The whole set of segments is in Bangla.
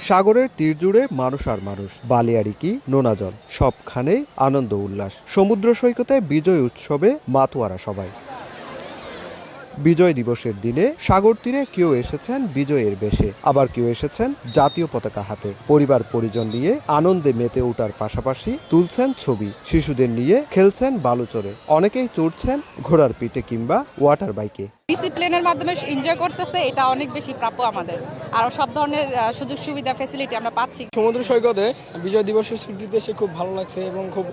সাগরের তীর জুড়ে মানুষ আর মানুষ, বালিয়াড়িকি নোনা জল, সবখানে আনন্দ উল্লাস। সমুদ্র সৈকতে বিজয় উৎসবে মাতোয়ারা সবাই। বিজয় দিবসের দিনে সাগর তীরে কেউ এসেছেন বিজয়ের বেশে, আবার কেউ এসেছেন জাতীয় পতাকা হাতে। পরিবার পরিজন নিয়ে আনন্দে মেতে ওঠার পাশাপাশি তুলছেন ছবি। শিশুদের নিয়ে খেলছেন বালুচরে, অনেকেই চড়ছেন ঘোড়ার পিঠে কিংবা ওয়াটার বাইকে। ডিসিপ্লিনের মাধ্যমে এনজয় করতেছে, এটা অনেক বেশি প্রাপ্য আমাদের। আর সব ধরনের সুযোগ সুবিধা ফ্যাসিলিটি আমরা পাচ্ছি। সমুদ্র সৈকতে বিজয় দিবসের ছুটিতে এসে খুব ভালো লাগছে এবং খুব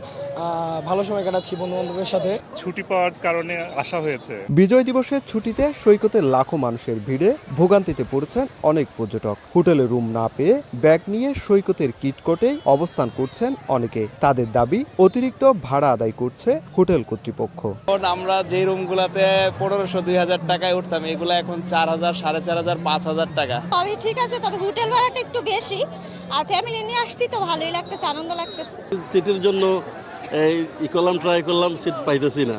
ভালো সময় কাটাচ্ছি বন্ধু বান্ধবের সাথে। ছুটি পাওয়ার কারণে আসা হয়েছে। বিজয় দিবসের ছুটিতে সৈকতে লাখো মানুষের ভিড়ে ভোগান্তিতে পড়েছেন অনেক পর্যটক। হোটেলে রুম না পেয়ে ব্যাগ নিয়ে সৈকতের কিটকোটেই অবস্থান করছেন অনেকে। তাদের দাবি অতিরিক্ত ভাড়া আদায় করছে হোটেল কর্তৃপক্ষ। আমরা যে রুমগুলোতে 1500-2000 টাকায় উঠতাম, এগুলো এখন 4000, 4500, 5000 টাকা। তবে ঠিক আছে, তবে হোটেল ভাড়াটা একটু বেশি। আর ফ্যামিলি নিয়ে আসছি তো ভালোই লাগতেছে, আনন্দ লাগতেছে। সিটের জন্য ট্রাই করলাম, সিট পাইতেছি না,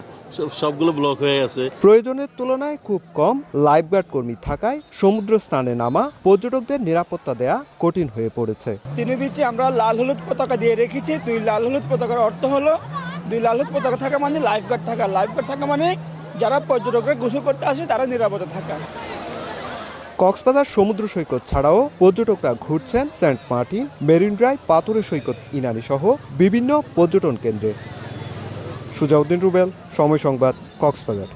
সবগুলো ব্লক হয়ে গেছে। প্রয়োজনের তুলনায় খুব কম লাইফগার্ড কর্মী থাকায় সমুদ্র স্নানে নামা পর্যটকদের নিরাপত্তা দেয়া কঠিন হয়ে পড়েছে। তিনি বিচে আমরা লাল হলুদ পতাকা দিয়ে রেখেছি। 2 লাল হলুদ পতাকার অর্থ হলো 2 লাল হলুদ পতাকা থাকা মানে লাইফগার্ড থাকা। লাইফগার্ড থাকা মানে যারা পর্যটকরা গোসল করতে আসে তারা নিরাপদে থাকা। কক্সবাজার সমুদ্র সৈকত ছাড়াও পর্যটকরা ঘুরছেন সেন্ট মার্টিন, মেরিন ড্রাইভ, পাথুরে সৈকত, ইনানি সহ বিভিন্ন পর্যটন কেন্দ্রে। সুজাউদ্দিন রুবেল, সময় সংবাদ, কক্সবাজার।